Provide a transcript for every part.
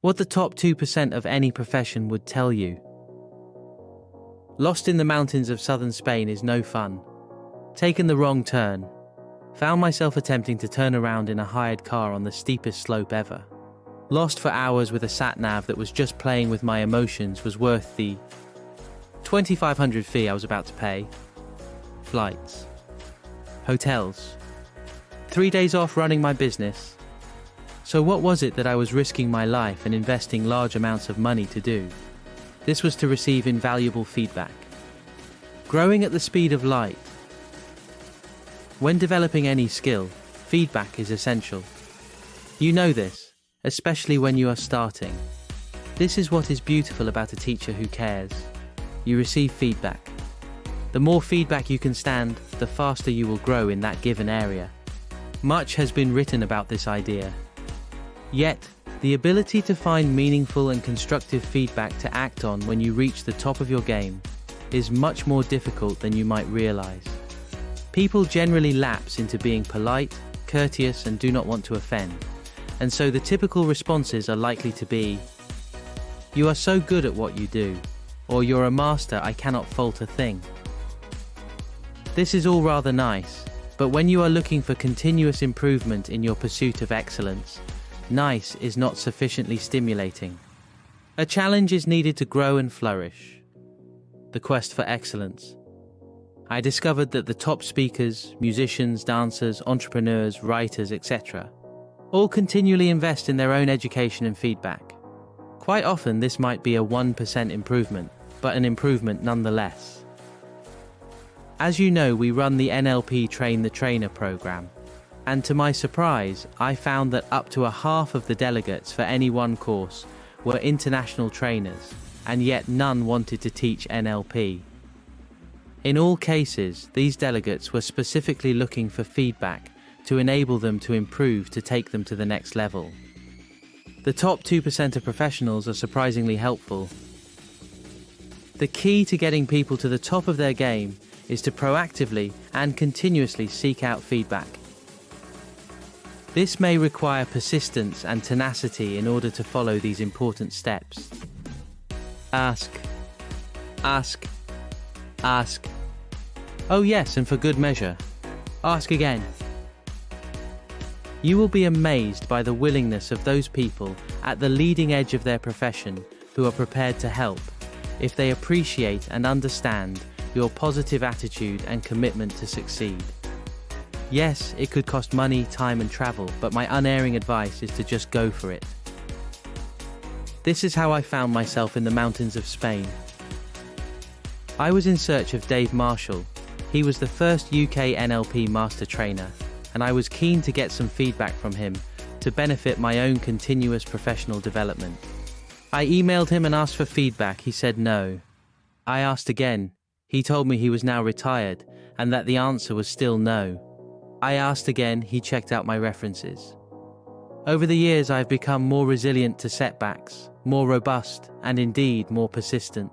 What the top 2% of any profession would tell you. Lost in the mountains of southern Spain is no fun. Taken the wrong turn. Found myself attempting to turn around in a hired car on the steepest slope ever. Lost for hours with a sat-nav that was just playing with my emotions was worth the $2,500 fee I was about to pay. Flights. Hotels. 3 days off running my business. So what was it that I was risking my life and investing large amounts of money to do? This was to receive invaluable feedback. Growing at the speed of light. When developing any skill, feedback is essential. You know this, especially when you are starting. This is what is beautiful about a teacher who cares. You receive feedback. The more feedback you can stand, the faster you will grow in that given area. Much has been written about this idea. Yet, the ability to find meaningful and constructive feedback to act on when you reach the top of your game is much more difficult than you might realize. People generally lapse into being polite, courteous, and do not want to offend. And so the typical responses are likely to be, "You are so good at what you do," or "You're a master, I cannot fault a thing." This is all rather nice, but when you are looking for continuous improvement in your pursuit of excellence, nice is not sufficiently stimulating. A challenge is needed to grow and flourish. The quest for excellence. I discovered that the top speakers, musicians, dancers, entrepreneurs, writers, etc. all continually invest in their own education and feedback. Quite often this might be a 1% improvement, but an improvement nonetheless. As you know, we run the NLP Train the Trainer program, and to my surprise, I found that up to a half of the delegates for any one course were international trainers, and yet none wanted to teach NLP. In all cases, these delegates were specifically looking for feedback to enable them to improve to take them to the next level. The top 2% of professionals are surprisingly helpful. The key to getting people to the top of their game is to proactively and continuously seek out feedback. This may require persistence and tenacity in order to follow these important steps. Ask. Ask. Ask. Oh yes, and for good measure, ask again. You will be amazed by the willingness of those people at the leading edge of their profession who are prepared to help, if they appreciate and understand your positive attitude and commitment to succeed. Yes, it could cost money, time and travel, but my unerring advice is to just go for it. This is how I found myself in the mountains of Spain. I was in search of Dave Marshall. He was the first UK NLP Master Trainer, and I was keen to get some feedback from him to benefit my own continuous professional development. I emailed him and asked for feedback. He said no. I asked again. He told me he was now retired and that the answer was still no. I asked again. He checked out my references. Over the years, I've become more resilient to setbacks, more robust, and indeed more persistent.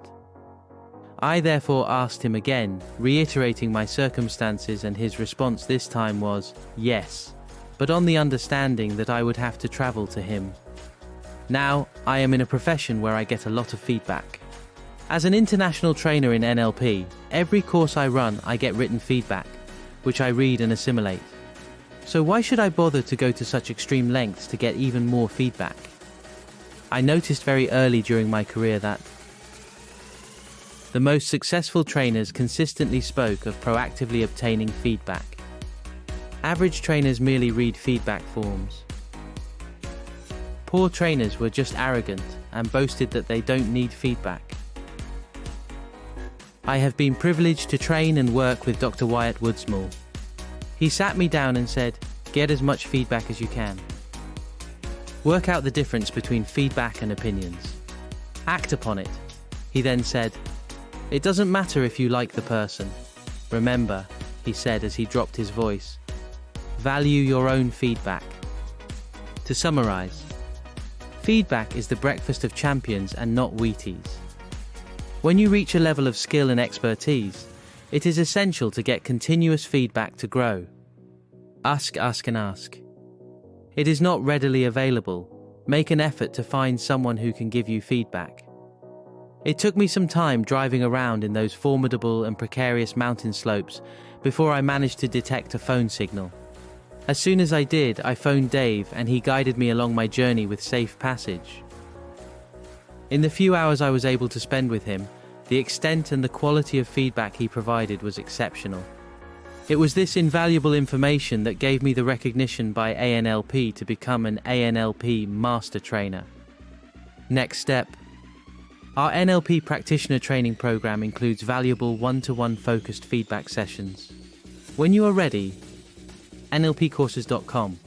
I therefore asked him again, reiterating my circumstances, and his response this time was yes, but on the understanding that I would have to travel to him. Now, I am in a profession where I get a lot of feedback. As an international trainer in NLP, every course I run, I get written feedback, which I read and assimilate. So why should I bother to go to such extreme lengths to get even more feedback? I noticed very early during my career that the most successful trainers consistently spoke of proactively obtaining feedback. Average trainers merely read feedback forms. Poor trainers were just arrogant and boasted that they don't need feedback. I have been privileged to train and work with Dr. Wyatt Woodsmall. He sat me down and said, "Get as much feedback as you can. Work out the difference between feedback and opinions. Act upon it." He then said, "It doesn't matter if you like the person. Remember," he said as he dropped his voice, "value your own feedback." To summarize, feedback is the breakfast of champions and not Wheaties. When you reach a level of skill and expertise, it is essential to get continuous feedback to grow. Ask, ask and ask. It is not readily available. Make an effort to find someone who can give you feedback. It took me some time driving around in those formidable and precarious mountain slopes before I managed to detect a phone signal. As soon as I did, I phoned Dave and he guided me along my journey with safe passage. In the few hours I was able to spend with him, the extent and the quality of feedback he provided was exceptional. It was this invaluable information that gave me the recognition by ANLP to become an NLP Master Trainer. Next step. Our NLP practitioner training program includes valuable one-to-one focused feedback sessions. When you are ready, nlpcourses.com.